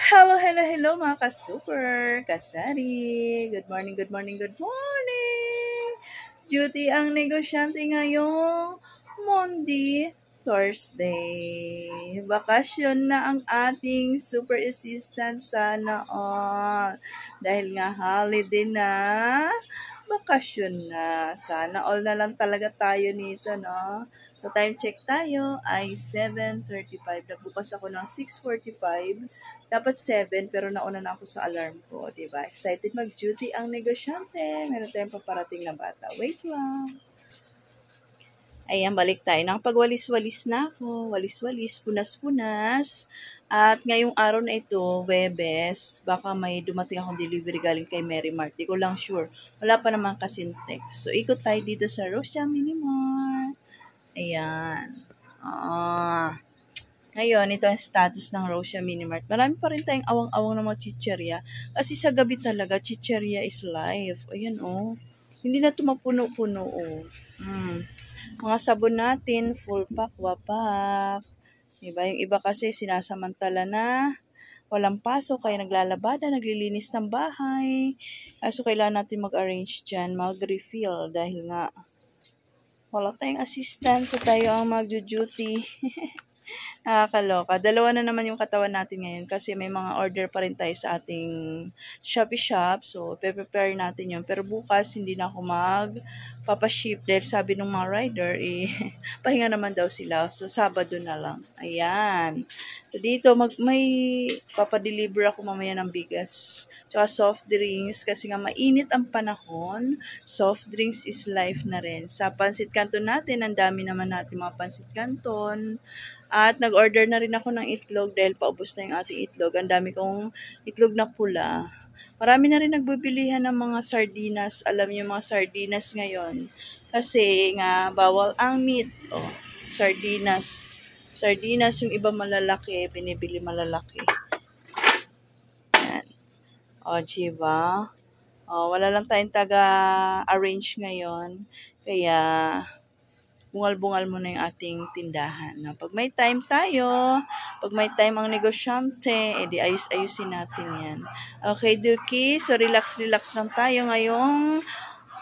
Hello, hello, hello mga ka-super, kasari. Good morning, good morning, good morning. Duty ang negosyante ngayong Monday, Thursday. Bakasyon na ang ating super assistant sana all. Dahil nga holiday na, bakasyon na. Sana all na lang talaga tayo nito, no? So, time check tayo ay 7:35. Nagbukas ako ng 6:45. Dapat 7, pero nauna na ako sa alarm ko, diba? Excited mag-duty ang negosyante. Meron tayong paparating na bata. Wait lang. Ayan, balik tayo. Nakapagwalis-walis na ako. Walis-walis, punas-punas. At ngayong araw na ito, Webes, baka may dumating akong delivery galing kay Mary Mart. Di ko lang sure. Wala pa naman kasing text. So, ikot tayo dito sa Rosia Minimart. Ayan. Ngayon, ito ang status ng Rosia Minimart. Marami pa rin tayong awang-awang ng mga chicherya. Kasi sa gabi talaga, chicherya is life. Ayan, oh. Hindi na ito mapuno-puno, oh. Mga sabon natin, full pack, wapak. Diba? Yung iba kasi sinasamantala na walang pasok, kaya naglalabada, naglilinis ng bahay. So, kailangan natin mag-arrange dyan, mag-refill, dahil nga wala tayong assistant, so tayo ang mag-duty. Nakakaloka. Dalawa na naman yung katawan natin ngayon kasi may mga order pa rin tayo sa ating Shopee shop. So, prepare natin yun. Pero bukas, hindi na ako magpapaship dahil sabi ng mga rider, pahinga naman daw sila. So, Sabado na lang. Ayan. So, dito, may papadeliver ako mamaya ng bigas. Tsaka soft drinks kasi nga mainit ang panahon. Soft drinks is life na rin. Sa Pansit Canton natin, ang dami naman natin mga Pansit Canton. At nag-order na rin ako ng itlog dahil paubos na yung ating itlog. Ang dami kong itlog na pula. Marami na rin nagbibilihan ng mga sardinas. Alam niyo mga sardinas ngayon. Kasi nga bawal ang meat. Oh, sardinas. Sardinas yung iba malalaki. Binibili malalaki. Yan. O, diba? O, wala lang tayong taga-arrange ngayon. Kaya bungal-bungal muna yung ating tindahan. No? Pag may time tayo, pag may time ang negosyante, edi ayus-ayusin natin yan. Okay, Duki. So, relax-relax lang tayo ngayong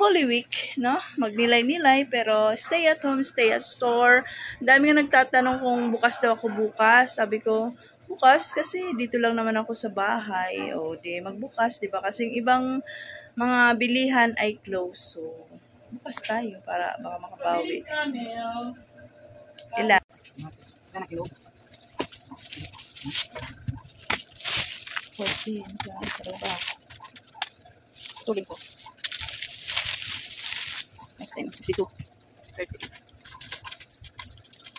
Holy Week, no? Magnilay-nilay, pero stay at home, stay at store. Dami nga nagtatanong kung bukas daw ako bukas. Sabi ko, bukas kasi dito lang naman ako sa bahay. O, di magbukas, di ba? Kasi yung ibang mga bilihan ay close. So, bukas tayo para baka makabawi. Ilan? 14. Tuloy po. Next time, 62. 38.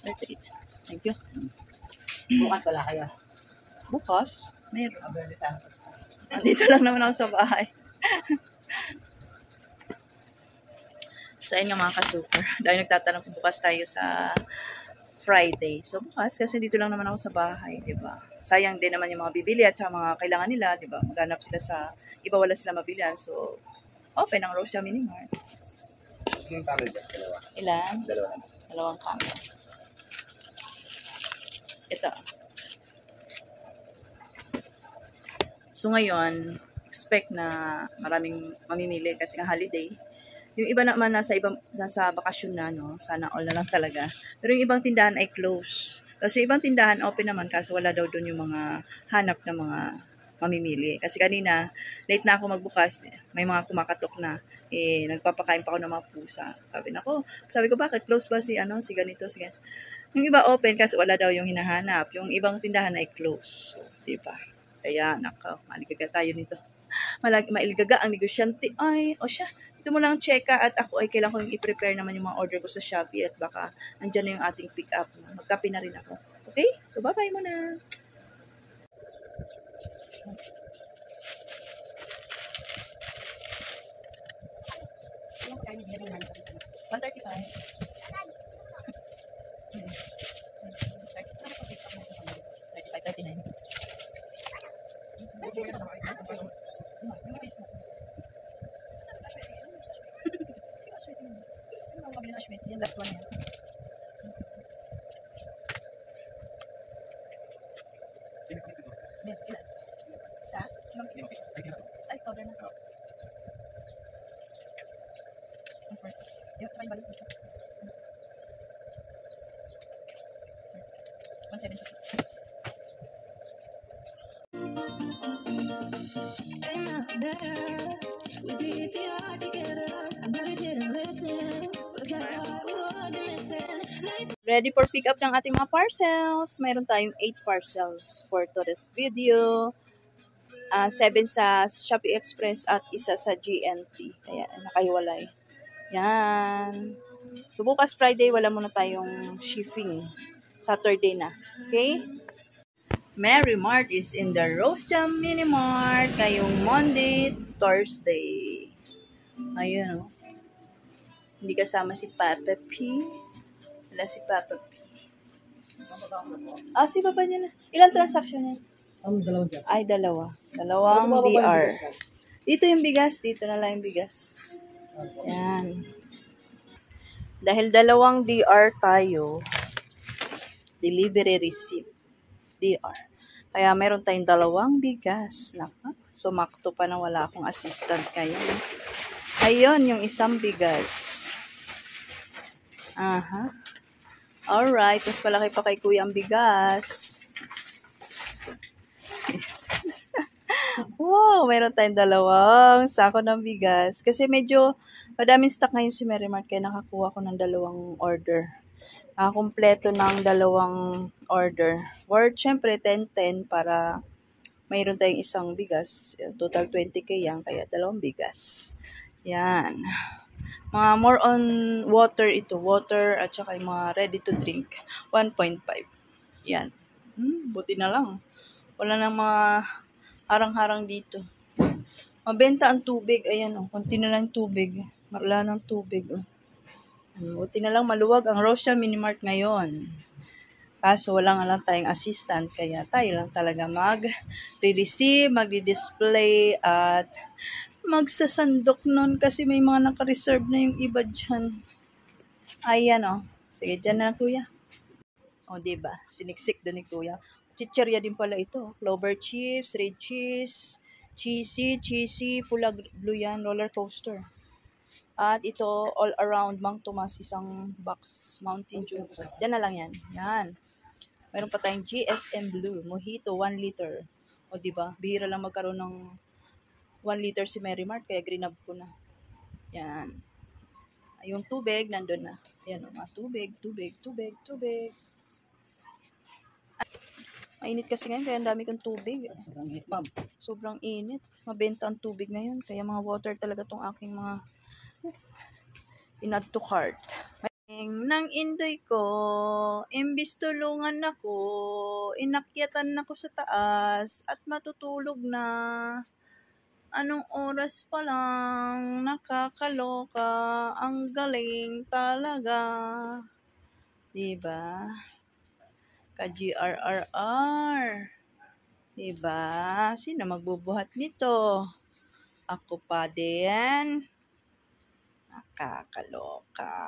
38. Thank you. Bukas pala kaya. Bukas? Meron. Dito lang naman ako sa bahay. So, ayun nga mga ka-super. Dahil nagtatanong kung bukas tayo sa Friday. So, bukas, kasi dito lang naman ako sa bahay, diba? Sayang din naman yung mga bibili at saka mga kailangan nila, diba? Maghanap sila sa, iba wala sila mabilihan. So, open ang Rosia Minimart. Yung camel dyan, dalawa. Ilan? Dalawa. Dalawang camel. Ito. So, ngayon, expect na maraming mamimili kasi nga holiday. Yung iba naman nasa bakasyon na, no? Sana all na lang talaga. Pero yung ibang tindahan ay close. Kasi yung ibang tindahan open naman kaso wala daw doon yung mga hanap na mga mamimili. Kasi kanina, late na ako magbukas. May mga kumakatok na. Nagpapakain pa ako ng mga pusa. Sabi ko, bakit close ba si ganito, si ganito. Yung iba open kasi wala daw yung hinahanap. Yung ibang tindahan ay close. So, diba? Kaya, maligaga tayo nito. Mailigaga ang negosyante. Ay, o siya. Ito mo lang checka at ako ay kailangan ko yung i-prepare naman yung mga order ko sa Shopee at baka andyan na yung ating pick up. Magkape na rin ako. Okay? So, bye-bye muna. 235. Hmm. 39. Yan, last one yan. Yan, ilan? Isa? Ilang piso? Ay, cover na. Yan, may balik isa. 176. Ready for pick up ng ating mga parcels. Mayroon tayong 8 parcels for today's video. 7 sa Shopee Express at isa sa GNT. Kaya nakahiwalay. Yan. So bukas Friday, wala muna tayong shipping. Saturday na. Okay? Mary Mart is in the Roast Jam Mini Mart ngayong Monday, Thursday. Ayun, oh. Hindi kasama si Papa P. Wala si Papa P. Si baba niya na. Ilang transaction niya? Dalawang dyan. Ay, dalawa. Dalawang DR. Dito yung bigas. Dito na lang yung bigas. Yan. Dahil dalawang DR tayo, delivery receipt. DR. Kaya meron tayong dalawang bigas. Naka. Sumakto pa na wala akong assistant ngayon. Ayun, yung isang bigas. Aha. Alright. Mas palaki pa kay kuya ang bigas. Wow, meron tayong dalawang sako ng bigas. Kasi medyo madaming stock ngayon si Mary Mart. Kaya nakakuha ko ng dalawang order. Kompleto ng dalawang order. Worth, syempre, 10-10 para mayroon tayong isang bigas. Total 20k yan, kaya dalawang bigas. Yan. Mga more on water ito. Water at saka yung mga ready to drink. 1.5. Yan. Buti na lang. Wala nang mga harang-harang dito. Mabenta ang tubig. Ayan, oh. Konti na lang tubig. Wala ng tubig, oh. Buti na lang maluwag ang Roast Jam Mini Mart ngayon. Kaso wala nga lang tayong assistant, kaya tayo lang talaga mag-receive, mag-display, at magsasandok nun kasi may mga naka-reserve na yung iba dyan. Ayan, oh. Sige, dyan na kuya. O, diba? Siniksik doon ni kuya. Chicherya din pala ito. Clover chips, red cheese, cheesy, pula blue yan, roller coaster. At ito, all around Mang Tomas, isang box, Mountain Dew. Diyan na lang yan. Yan. Mayroon pa tayong GSM Blue, Mojito, 1 liter. O diba, bihira lang magkaroon ng 1 liter si Mary Mart, kaya green up ko na. Yan. Yung tubig, nandun na. Yan o, mga tubig. Mainit kasi ngayon, kaya ang dami kong tubig. Sobrang init. Mabenta ang tubig ngayon, kaya mga water talaga tong aking mga in-add to cart. Nang inday ko, imbis tulungan ako, inakyatan ako sa taas at matutulog na. Anong oras pa lang, nakakaloka, ang galing talaga. Diba? Ka-GRRR. Diba? Sino magbubuhat nito? Ako pa din. Nakakaloka.